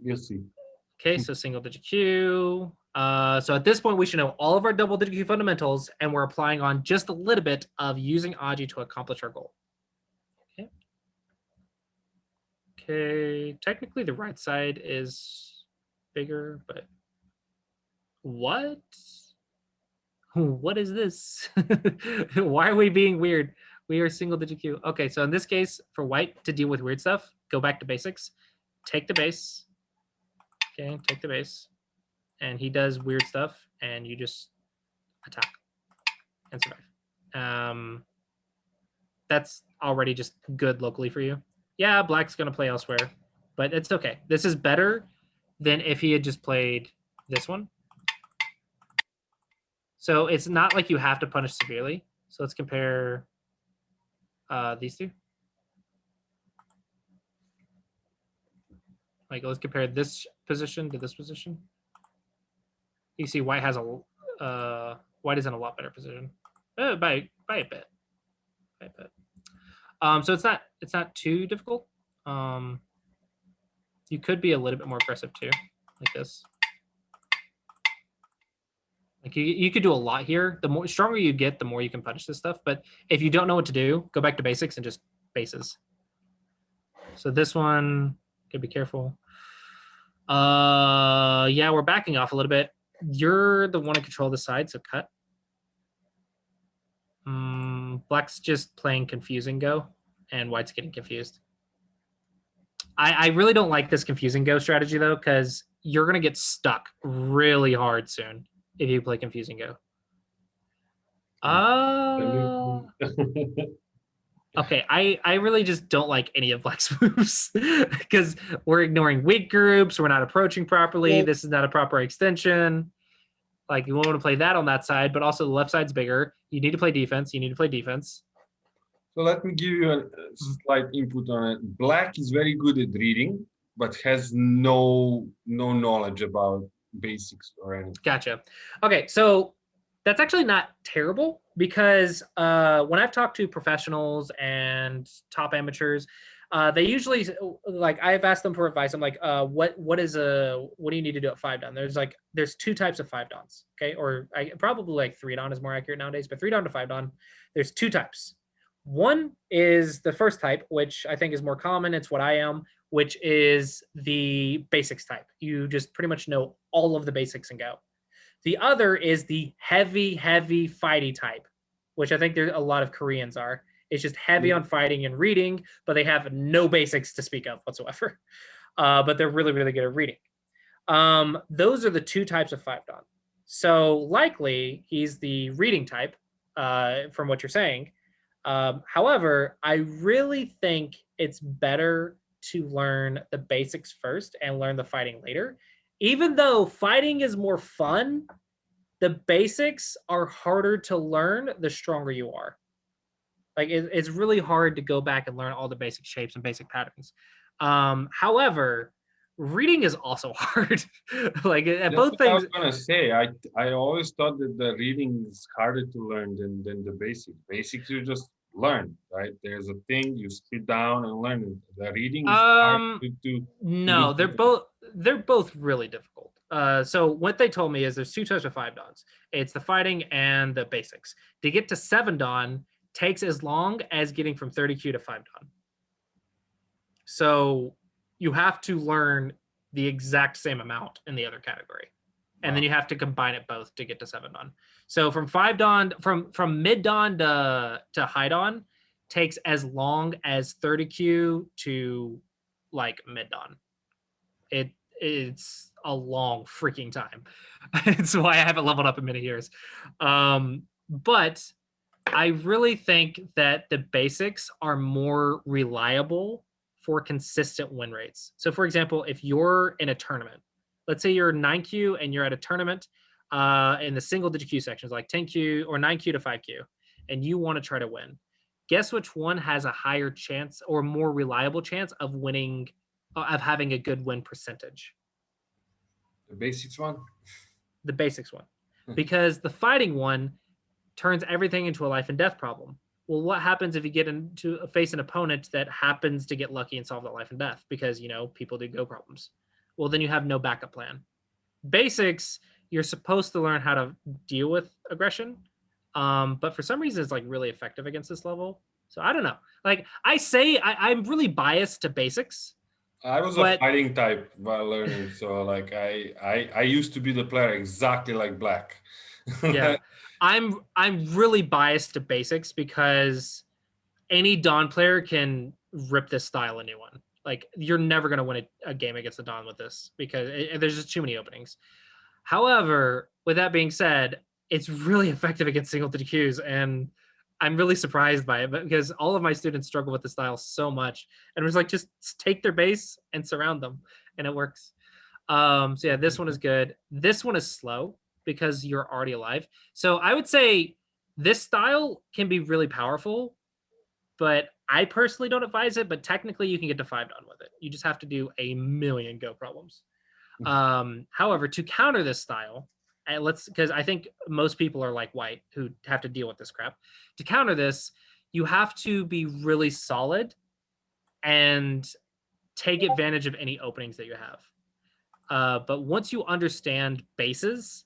You'll see. Okay, so single digit Q. So at this point, we should know all of our double digit Q fundamentals, and we're applying on just a little bit of using Aji to accomplish our goal. Okay. Okay, technically the right side is bigger, but what? What is this? Why are we being weird? We are single digit Q. Okay, so in this case, for white to deal with weird stuff, go back to basics. Take the base. Okay, take the base. And he does weird stuff, and you just attack and survive. That's already just good locally for you. Yeah, black's going to play elsewhere, but it's okay. This is better than if he had just played this one. So it's not like you have to punish severely. So let's compare these two. Like, let's compare this position to this position. You see white has a white is in a lot better position by a bit. By a bit. So it's not too difficult. You could be a little bit more aggressive too, like this. Like you could do a lot here. The more stronger you get, the more you can punish this stuff. But if you don't know what to do, go back to basics and just bases. So this one, could be careful. Yeah, we're backing off a little bit. You're the one to control the side, so cut. Black's just playing confusing go, and white's getting confused. I really don't like this confusing go strategy though, because you're gonna get stuck really hard soon if you play confusing go. Okay, I really just don't like any of black's moves because we're ignoring weak groups, we're not approaching properly, Yeah. this is not a proper extension. Like, you want to play that on that side, but also the left side's bigger. You need to play defense. So let me give you a slight input on it. Black is very good at reading, but has no knowledge about basics or anything. Gotcha. Okay, so that's actually not terrible because when I've talked to professionals and top amateurs, they usually, like, I've asked them for advice. I'm like, what do you need to do at 5-dan? There's two types of 5-dans, okay? Or probably like 3-dan is more accurate nowadays, but 3-dan to 5-dan, there's two types. One is the first type, which I think is more common. It's what I am, which is the basics type. You just pretty much know all of the basics and go. The other is the heavy fighty type, which I think there a lot of Koreans are. It's just heavy on fighting and reading, but they have no basics to speak of whatsoever. But they're really good at reading. Those are the two types of 5-dan. So likely he's the reading type, from what you're saying. However, I really think it's better to learn the basics first and learn the fighting later. Even though fighting is more fun, the basics are harder to learn the stronger you are. Like, it's really hard to go back and learn all the basic shapes and basic patterns. However, reading is also hard. Like, at both things. I was gonna say, I always thought that the reading is harder to learn than the basics. Basics you just learn, right? There's a thing, you sit down and learn it. The reading is hard to no, they're both really difficult. So what they told me is there's two types of 5-dans. It's the fighting and the basics. To get to 7-dan takes as long as getting from 30Q to 5-dan. So you have to learn the exact same amount in the other category. And then you have to combine it both to get to 7-dan. So from 5-dan, from mid-dan to high-dan takes as long as 30Q to like mid-dan. It's a long freaking time. It's why I haven't leveled up in many years. But I really think that the basics are more reliable for consistent win rates. So for example, if you're in a tournament, let's say you're 9Q and you're at a tournament in the single digit Q sections, like 10Q or 9Q to 5Q, and you want to try to win. Guess which one has a higher chance or more reliable chance of winning, of having a good win percentage? The basics one? The basics one. Because the fighting one turns everything into a life and death problem. Well, what happens if you get into face an opponent that happens to get lucky and solve that life and death? Because, people do go problems. well, then you have no backup plan. Basics, you're supposed to learn how to deal with aggression, but for some reason, it's like really effective against this level. So I don't know. Like I'm really biased to basics. I was a fighting type while learning, so like I used to be the player exactly like Black. Yeah, I'm really biased to basics because any Dawn player can rip this style a new one. Like you're never gonna win a game against the Dawn with this because there's just too many openings. However, with that being said, it's really effective against singleton queues, and I'm really surprised by it because all of my students struggle with the style so much, and it was like just take their base and surround them, and it works. So yeah, this one is good. This one is slow because you're already alive. So I would say this style can be really powerful, but I personally don't advise it. But technically, you can get to 5 done with it. You just have to do a million go problems. However, to counter this style, because I think most people are like White who have to deal with this crap. To counter this, you have to be really solid and take advantage of any openings that you have. But once you understand bases,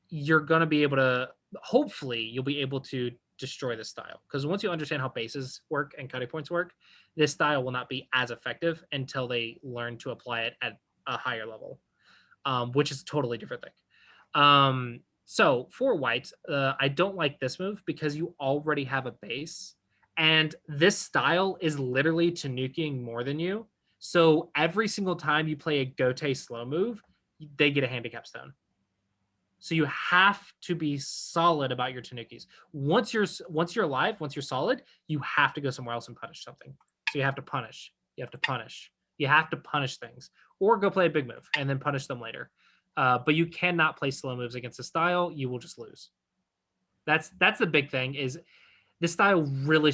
you're going to be able to, hopefully, you'll be able to destroy this style. Because once you understand how bases work and cutting points work, this style will not be as effective until they learn to apply it at a higher level, which is a totally different thing. So for White, I don't like this move because you already have a base. And this style is literally Tanukiing more than you. So every single time you play a Gote slow move, they get a handicap stone. So you have to be solid about your Tanukis. Once you're alive, once you're solid, you have to go somewhere else and punish something. So you have to punish. You have to punish. You have to punish things, or go play a big move and then punish them later. But you cannot play slow moves against the style. You will just lose. That's the big thing. Is this style really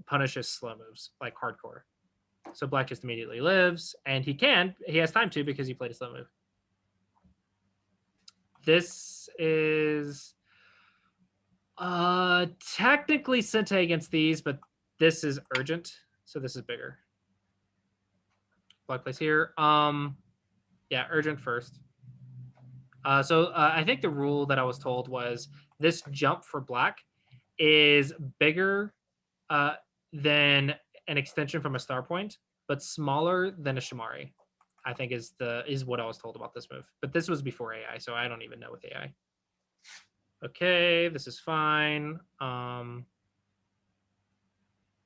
punishes slow moves like hardcore. So Black just immediately lives, and he has time to because he played a slow move. This is technically Sente against these, but this is urgent, so this is bigger. Black plays here. Yeah, urgent first. So I think the rule that I was told was this jump for Black is bigger than an extension from a star point, but smaller than a Shamari. I think is what I was told about this move. But this was before AI, so I don't even know with AI. Okay, this is fine.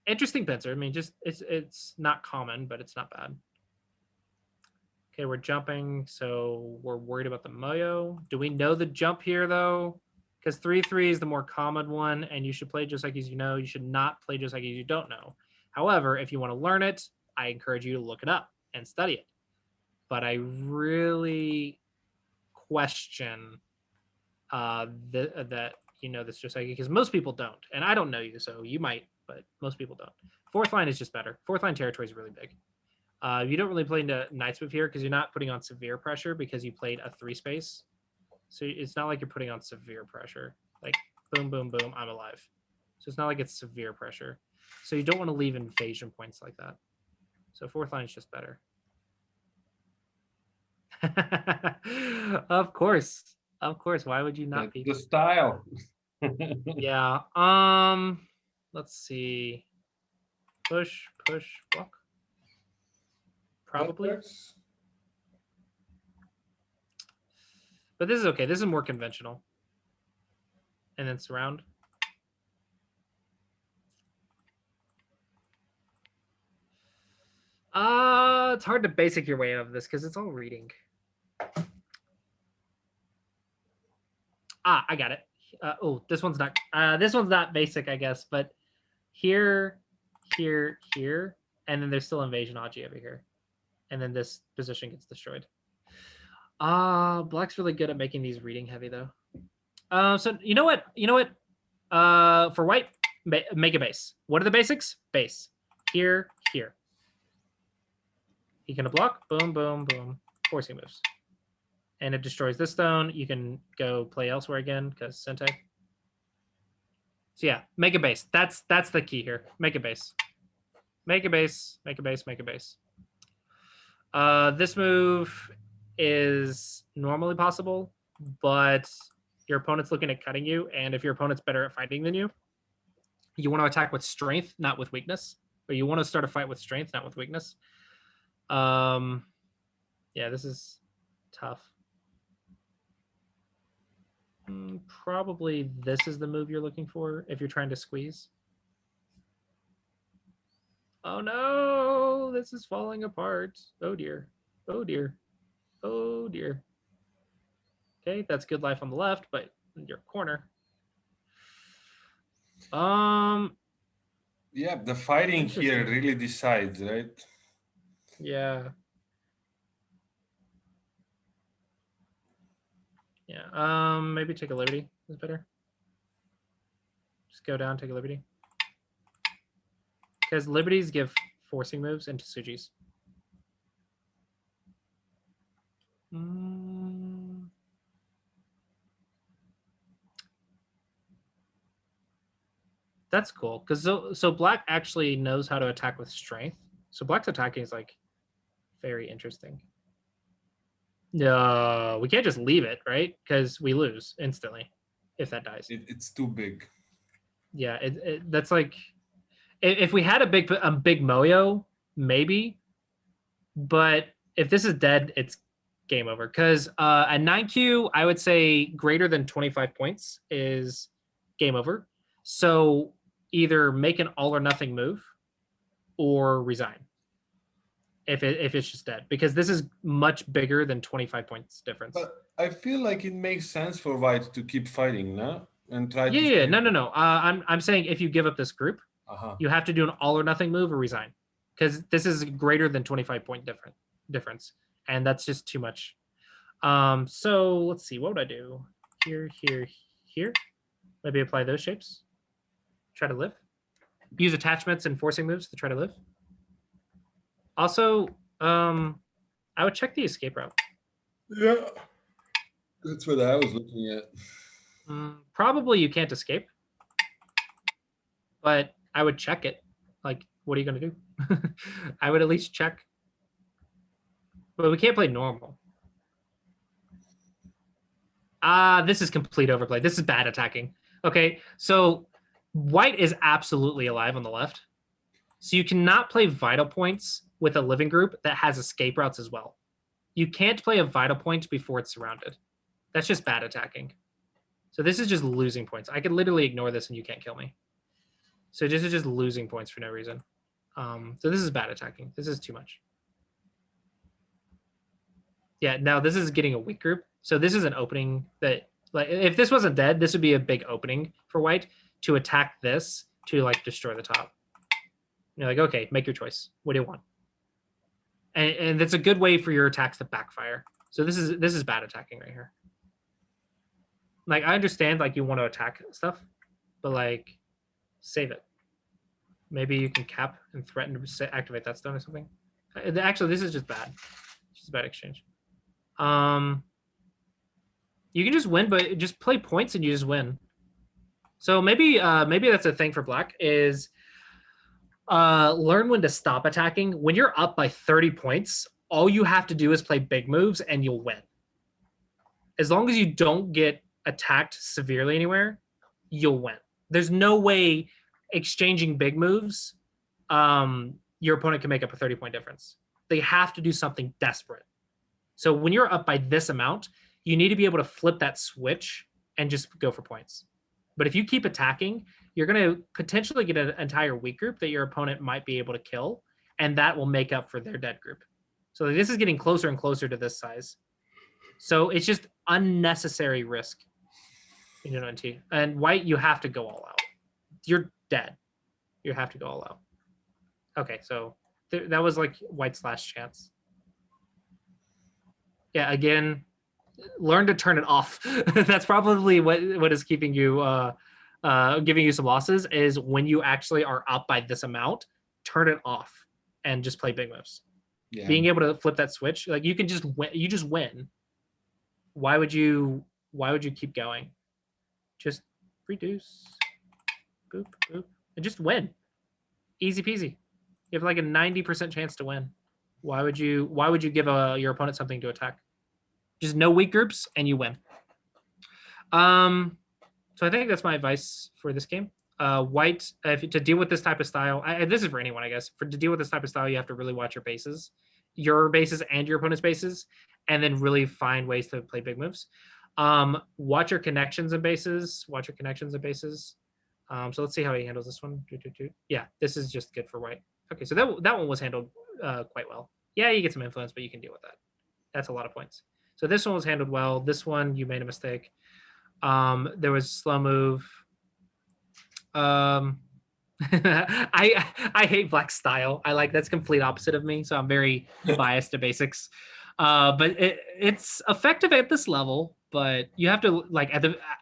Interesting pincer. I mean, just it's not common, but it's not bad. Okay, we're jumping, so we're worried about the Moyo. Do we know the jump here though? Because 3-3 is the more common one, and you should play just like as you know. You should not play just like as you don't know. However, if you want to learn it, I encourage you to look it up and study it. But I really question that you know this just like, because most people don't, and I don't know you, so you might, but most people don't. Fourth line is just better. Fourth line territory is really big. You don't really play into Knight's Move here because you're not putting on severe pressure because you played a 3 space. So it's not like you're putting on severe pressure. Like boom, boom, boom, I'm alive. So it's not like it's severe pressure. So you don't want to leave invasion points like that. So fourth line is just better. Of course. Of course. Why would you not be? The style. Yeah. Let's see. Push, block. Probably. But this is okay. This is more conventional. And then surround. It's hard to basic your way out of this because it's all reading. I got it. This one's not basic, I guess, but here, and then there's still invasion Aji over here. And then this position gets destroyed. Black's really good at making these reading heavy though. So you know what? For White, make a base. What are the basics? Base. Here. He can block. Boom, boom, boom. Forcing moves. And it destroys this stone. You can go play elsewhere again because Sente. So yeah, make a base. That's the key here. Make a base. Make a base. This move is normally possible, but your opponent's looking at cutting you, and if your opponent's better at fighting than you want to attack with strength, not with weakness. Or you want to start a fight with strength, not with weakness. Yeah, this is tough. Probably this is the move you're looking for if you're trying to squeeze. Oh no, this is falling apart. Oh dear. Oh dear. Oh dear. Okay, that's good life on the left, but in your corner. Yeah, the fighting here really decides, right? Yeah. Yeah. Maybe take a liberty is better. Just go down, take a liberty. Because liberties give forcing moves into Sujis. That's cool. Because so black actually knows how to attack with strength. So black's attacking is like very interesting. No, we can't just leave it, right? Because we lose instantly if that dies. It's too big. Yeah, that's like if we had a big Moyo, maybe. But if this is dead, it's game over. Because at 9Q, I would say greater than 25 points is game over. So either make an all or nothing move or resign if it's just dead, because this is much bigger than 25 points difference. But I feel like it makes sense for white to keep fighting, no? And try to Yeah. No. I'm saying if you give up this group, you have to do an all or nothing move or resign, because this is greater than 25 point difference, and that's just too much. So let's see, what would I do? Here. Maybe apply those shapes. Try to live. Use attachments and forcing moves to try to live. Also, I would check the escape route. Yeah, that's what I was looking at. Probably you can't escape, but I would check it. Like, what are you going to do? I would at least check. But we can't play normal. This is complete overplay. This is bad attacking. Okay, so white is absolutely alive on the left. So you cannot play vital points with a living group that has escape routes as well. You can't play a vital point before it's surrounded. That's just bad attacking. So this is just losing points. I could literally ignore this and you can't kill me. So this is just losing points for no reason. So this is bad attacking. This is too much. Yeah, now this is getting a weak group. So this is an opening that, like, if this wasn't dead, this would be a big opening for white to attack this to like destroy the top. And you're like, okay, make your choice. What do you want? And that's a good way for your attacks to backfire. So this is bad attacking right here. Like, I understand like you want to attack stuff, but like save it. Maybe you can cap and threaten to activate that stone or something. Actually, this is just bad. It's just a bad exchange. You can just win, but just play points and you just win. So maybe that's a thing for black is learn when to stop attacking. When you're up by 30 points, all you have to do is play big moves and you'll win. As long as you don't get attacked severely anywhere, you'll win. There's no way exchanging big moves, your opponent can make up a 30-point difference. They have to do something desperate. So when you're up by this amount, you need to be able to flip that switch and just go for points. But if you keep attacking, you're going to potentially get an entire weak group that your opponent might be able to kill, and that will make up for their dead group. So this is getting closer and closer to this size. So it's just unnecessary risk. And white, you have to go all out. You're dead. You have to go all out. Okay, so that was like white's last chance. Yeah, again, learn to turn it off. That's probably what is keeping you giving you some losses, is when you actually are up by this amount, turn it off and just play big moves. Yeah. Being able to flip that switch, like you can just win. You just win. Why would you keep going? Just reduce, boop, boop, and just win. Easy peasy. You have like a 90% chance to win. Why would you give your opponent something to attack? Just no weak groups and you win. So I think that's my advice for this game. White, to deal with this type of style, this is for anyone, I guess. To deal with this type of style, you have to really watch your bases and your opponent's bases, and then really find ways to play big moves. Watch your connections and bases. So let's see how he handles this one. Yeah, this is just good for white. Okay, so that one was handled quite well. Yeah, you get some influence, but you can deal with that. That's a lot of points. So this one was handled well. This one, you made a mistake. There was slow move. I hate black style. That's complete opposite of me, so I'm very biased to basics. But it's effective at this level, but you have to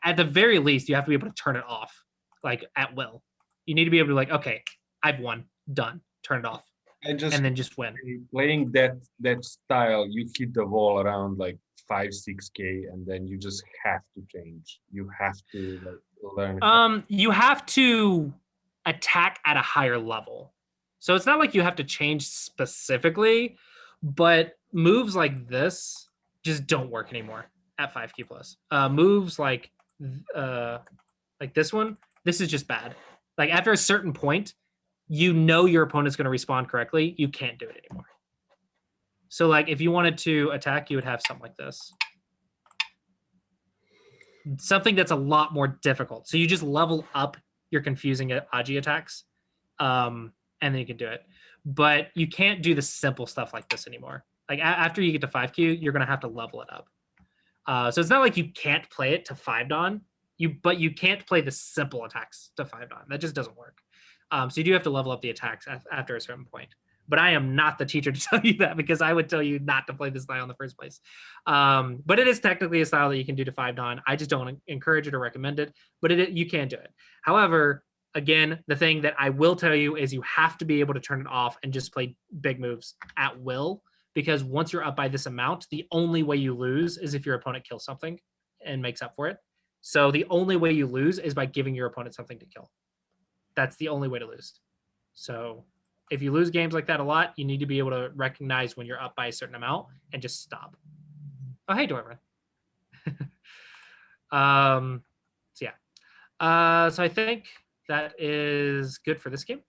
at the very least you have to be able to turn it off at will. You need to be able to okay, I've won, done, turn it off, and then just win. Playing that style, you hit the wall around 5-6K, and then you just have to change. You have to learn. You have to attack at a higher level. So it's not like you have to change specifically, but moves like this just don't work anymore at 5K plus. Moves like this one, this is just bad. After a certain point, your opponent's going to respond correctly. You can't do it anymore. So if you wanted to attack, you would have something like this. Something that's a lot more difficult. So you just level up your confusing Aji attacks, and then you can do it. But you can't do the simple stuff like this anymore. After you get to 5Q, you're going to have to level it up. So it's not like you can't play it to 5-don, but you can't play the simple attacks to 5-don. That just doesn't work. So you do have to level up the attacks after a certain point. But I am not the teacher to tell you that, because I would tell you not to play this style in the first place. But it is technically a style that you can do to 5-don. I just don't encourage it or recommend it, but you can do it. However, again, the thing that I will tell you is you have to be able to turn it off and just play big moves at will, because once you're up by this amount, the only way you lose is if your opponent kills something and makes up for it. So the only way you lose is by giving your opponent something to kill. That's the only way to lose. So if you lose games like that a lot, you need to be able to recognize when you're up by a certain amount and just stop. Oh, hey, Dorman. So yeah. So I think that is good for this game.